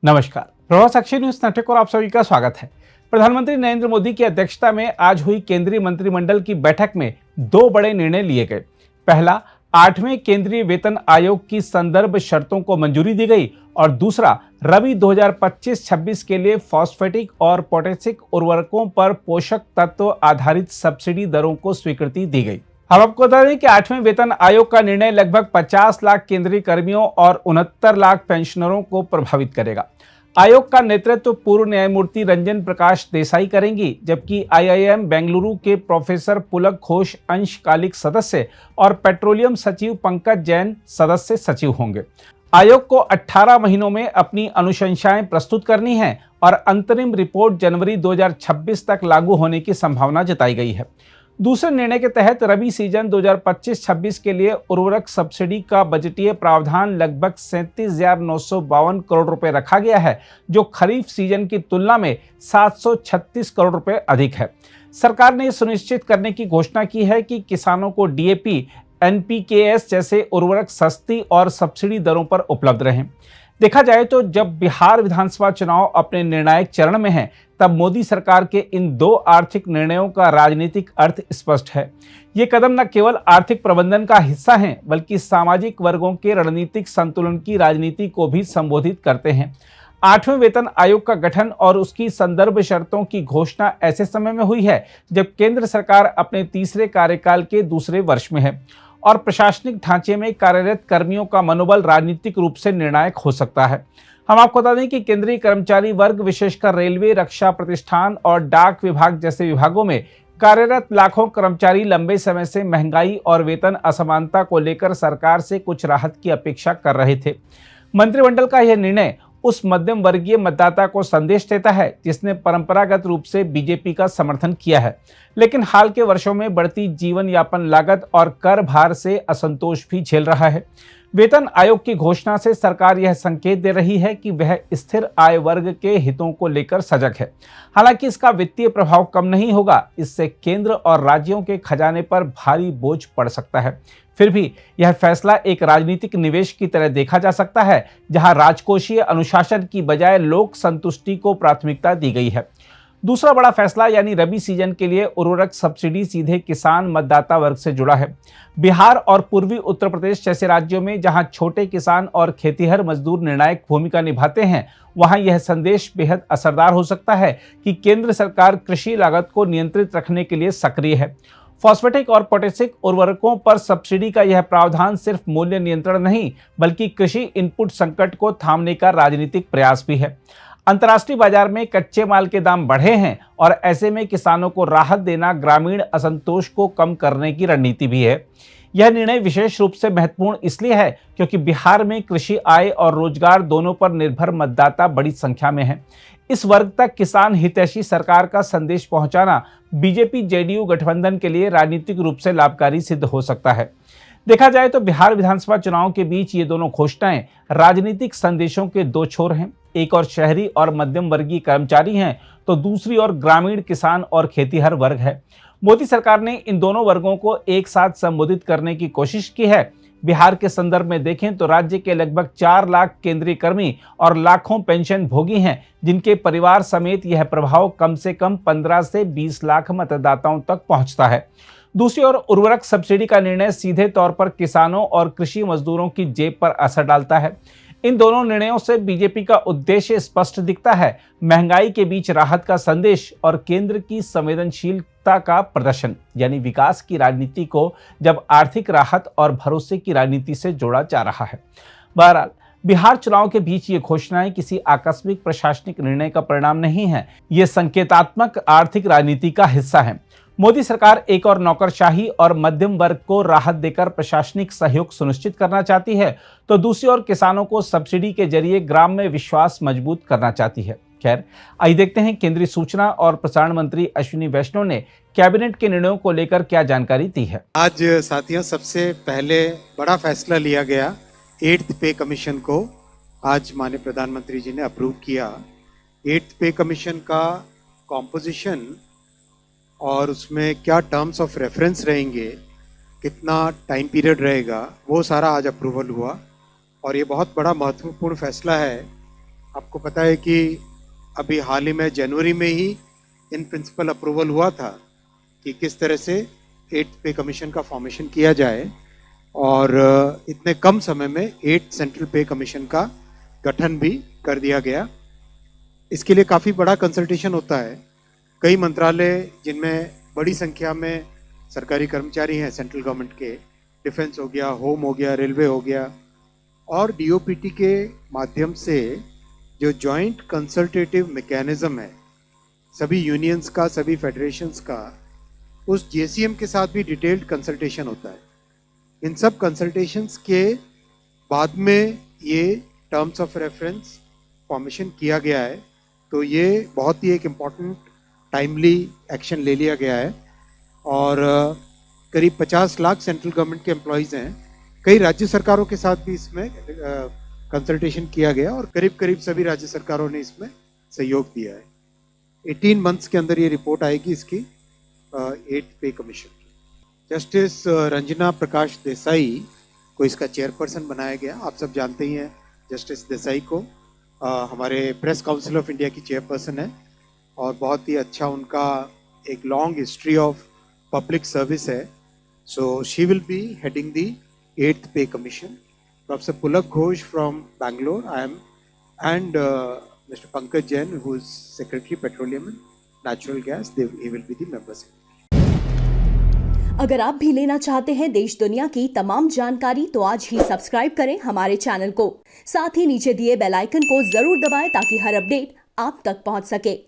नमस्कार। प्रभात साक्षी news network और आप सभी का स्वागत है। प्रधानमंत्री नरेंद्र मोदी की अध्यक्षता में आज हुई केंद्रीय मंत्रिमंडल की बैठक में दो बड़े निर्णय लिए गए। पहला, 8वें केंद्रीय वेतन आयोग की संदर्भ शर्तों को मंजूरी दी गई और दूसरा, रबी 2025-26 के लिए फॉस्फेटिक और पोटेशिक उर्वरकों पर पोषक तत्व आधारित सब्सिडी दरों को स्वीकृति दी गई। हम आपको बता दें कि 8वें वेतन आयोग का निर्णय लगभग 50 लाख केंद्रीय कर्मियों और 69 लाख पेंशनरों को प्रभावित करेगा। आयोग का नेतृत्व पूर्व न्यायमूर्ति रंजन प्रकाश देसाई करेंगी, जबकि आईआईएम बेंगलुरु के प्रोफेसर पुलक घोष अंशकालिक सदस्य और पेट्रोलियम सचिव पंकज जैन सदस्य सचिव होंगे। आयोग को 18 महीनों में अपनी अनुशंसाएं प्रस्तुत करनी है और अंतरिम रिपोर्ट जनवरी 2026 तक लागू होने की संभावना जताई गई है। दूसरे निर्णय के तहत रबी सीजन 2025-26 के लिए उर्वरक सब्सिडी का बजटीय प्रावधान लगभग 37,952 करोड़ रुपए रखा गया है, जो खरीफ सीजन की तुलना में 736 करोड़ रुपए अधिक है। सरकार ने सुनिश्चित करने की घोषणा की है कि किसानों को डीएपी, एनपीकेएस जैसे उर्वरक सस्ती और सब्सिडी दरों पर उपलब्ध रहें। देखा जाए तो जब बिहार विधानसभा चुनाव अपने निर्णायक चरण में है, तब मोदी सरकार के इन दो आर्थिक निर्णयों का राजनीतिक अर्थ स्पष्ट है। ये कदम न केवल आर्थिक प्रबंधन का हिस्सा हैं, बल्कि सामाजिक वर्गों के रणनीतिक संतुलन की राजनीति को भी संबोधित करते हैं। 8वें वेतन आयोग का गठन और उसकी संदर्भ शर्तों की घोषणा ऐसे समय में हुई है जब केंद्र सरकार अपने तीसरे कार्यकाल के दूसरे वर्ष में है और प्रशासनिक ढांचे में कार्यरत कर्मियों का मनोबल राजनीतिक रूप से निर्णायक हो सकता है। हम आपको बता दें कि केंद्रीय कर्मचारी वर्ग, विशेषकर रेलवे, रक्षा प्रतिष्ठान और डाक विभाग जैसे विभागों में कार्यरत लाखों कर्मचारी लंबे समय से महंगाई और वेतन असमानता को लेकर सरकार से कुछ राहत की अपेक्षा कर रहे थे। मंत्रिमंडल का यह निर्णय उस मध्यम वर्गीय मतदाता को संदेश देता है जिसने परंपरागत रूप से बीजेपी का समर्थन किया है, लेकिन हाल के वर्षों में बढ़ती जीवन यापन लागत और कर भार से असंतोष भी झेल रहा है। वेतन आयोग की घोषणा से सरकार यह संकेत दे रही है कि वह स्थिर आय वर्ग के हितों को लेकर सजग है। हालांकि इसका वित्तीय प्रभाव कम नहीं होगा, इससे केंद्र और राज्यों के खजाने पर भारी बोझ पड़ सकता है। फिर भी यह फैसला एक राजनीतिक निवेश की तरह देखा जा सकता है, जहां राजकोषीय अनुशासन की बजाय लोक संतुष्टि को प्राथमिकता दी गई है। दूसरा बड़ा फैसला यानी रबी सीजन के लिए उर्वरक सब्सिडी सीधे किसान मतदाता वर्ग से जुड़ा है। बिहार और पूर्वी उत्तर प्रदेश जैसे राज्यों में जहां छोटे किसान और खेतीहर मजदूर निर्णायक भूमिका निभाते हैं, वहां यह संदेश बेहद असरदार हो सकता है कि केंद्र सरकार कृषि लागत को नियंत्रित रखने के लिए सक्रिय है। फॉस्फेटिक और पोटेशिक उर्वरकों पर सब्सिडी का यह प्रावधान सिर्फ मूल्य नियंत्रण नहीं, बल्कि कृषि इनपुट संकट को थामने का राजनीतिक प्रयास भी है। अंतर्राष्ट्रीय बाजार में कच्चे माल के दाम बढ़े हैं और ऐसे में किसानों को राहत देना ग्रामीण असंतोष को कम करने की रणनीति भी है। यह निर्णय विशेष रूप से महत्वपूर्ण इसलिए है क्योंकि बिहार में कृषि आय और रोजगार दोनों पर निर्भर मतदाता बड़ी संख्या में है। इस वर्ग तक किसान हितैषी सरकार का संदेश पहुंचाना बीजेपी जेडीयू गठबंधन के लिए राजनीतिक रूप से लाभकारी सिद्ध हो सकता है। देखा जाए तो बिहार विधानसभा चुनाव के बीच ये दोनों घोषणाएं राजनीतिक संदेशों के दो छोर हैं। एक और शहरी और मध्यम वर्गीय कर्मचारी हैं, तो दूसरी ओर ग्रामीण किसान और खेतीहर वर्ग है। मोदी सरकार ने इन दोनों वर्गों को एक साथ संबोधित करने की कोशिश की है। बिहार के संदर्भ में देखें तो राज्य के लगभग 4 लाख केंद्रीय कर्मी और लाखों पेंशन भोगी हैं, जिनके परिवार समेत यह प्रभाव कम से कम 15 से 20 लाख मतदाताओं तक पहुंचता है। दूसरी ओर उर्वरक सब्सिडी का निर्णय सीधे तौर पर किसानों और कृषि मजदूरों की जेब पर असर डालता है। इन दोनों निर्णयों से बीजेपी का उद्देश्य स्पष्ट दिखता है, महंगाई के बीच राहत का संदेश और केंद्र की संवेदनशीलता का प्रदर्शन, यानी विकास की राजनीति को जब आर्थिक राहत और भरोसे की राजनीति से जोड़ा जा रहा है। बहरहाल बिहार चुनाव के बीच ये घोषणाएं किसी आकस्मिक प्रशासनिक निर्णय का परिणाम नहीं है, ये संकेतात्मक आर्थिक राजनीति का हिस्सा है। मोदी सरकार एक और नौकरशाही और मध्यम वर्ग को राहत देकर प्रशासनिक सहयोग सुनिश्चित करना चाहती है, तो दूसरी ओर किसानों को सब्सिडी के जरिए ग्राम में विश्वास मजबूत करना चाहती है। खैर, आइए देखते हैं केंद्रीय सूचना और प्रसारण मंत्री अश्विनी वैष्णव ने कैबिनेट के निर्णयों को लेकर क्या जानकारी दी है। आज साथियों, सबसे पहले बड़ा फैसला लिया गया 8th पे कमीशन को आज माननीय प्रधानमंत्री जी ने अप्रूव किया। 8th पे कमीशन का कॉम्पोजिशन और उसमें क्या टर्म्स ऑफ रेफरेंस रहेंगे, कितना टाइम पीरियड रहेगा, वो सारा आज अप्रूवल हुआ और ये बहुत बड़ा महत्वपूर्ण फैसला है। आपको पता है कि अभी हाल ही में जनवरी में ही इन प्रिंसिपल अप्रूवल हुआ था कि किस तरह से 8th पे कमीशन का फॉर्मेशन किया जाए और इतने कम समय में 8 सेंट्रल पे कमीशन का गठन भी कर दिया गया। इसके लिए काफ़ी बड़ा कंसल्टेशन होता है। कई मंत्रालय जिनमें बड़ी संख्या में सरकारी कर्मचारी हैं सेंट्रल गवर्नमेंट के, डिफेंस हो गया, होम हो गया, रेलवे हो गया, और डीओपीटी के माध्यम से जो जॉइंट कंसल्टेटिव मैकेनिज्म है सभी यूनियंस का, सभी फेडरेशंस का, उस जेसीएम के साथ भी डिटेल्ड कंसल्टेशन होता है। इन सब कंसल्टेशंस के बाद में ये टर्म्स ऑफ रेफरेंस फॉर्मेशन किया गया है, तो ये बहुत ही एक इम्पॉर्टेंट टाइमली एक्शन ले लिया गया है। और करीब 50 लाख सेंट्रल गवर्नमेंट के एम्प्लॉयज़ हैं। कई राज्य सरकारों के साथ भी इसमें कंसल्टेशन किया गया और करीब करीब सभी राज्य सरकारों ने इसमें सहयोग दिया है। 18 मंथ्स के अंदर ये रिपोर्ट आएगी इसकी 8th पे कमीशन की। जस्टिस रंजना प्रकाश देसाई को इसका चेयरपर्सन बनाया गया। आप सब जानते ही हैं जस्टिस देसाई को, हमारे प्रेस काउंसिल ऑफ इंडिया की चेयरपर्सन है और बहुत ही अच्छा उनका एक long history of public service है। So she will be heading the 8th pay commission. Professor Pulak Ghosh from Bangalore, I am, and Mr. Pankaj Jain, who is Secretary Petroleum and Natural Gas, he will be the members. अगर आप भी लेना चाहते हैं देश दुनिया की तमाम जानकारी तो आज ही सब्सक्राइब करें हमारे चैनल को। साथ ही नीचे दिए बेल आइकन को जरूर दबाएं ताकि हर अपडेट आप तक पहुंच सके।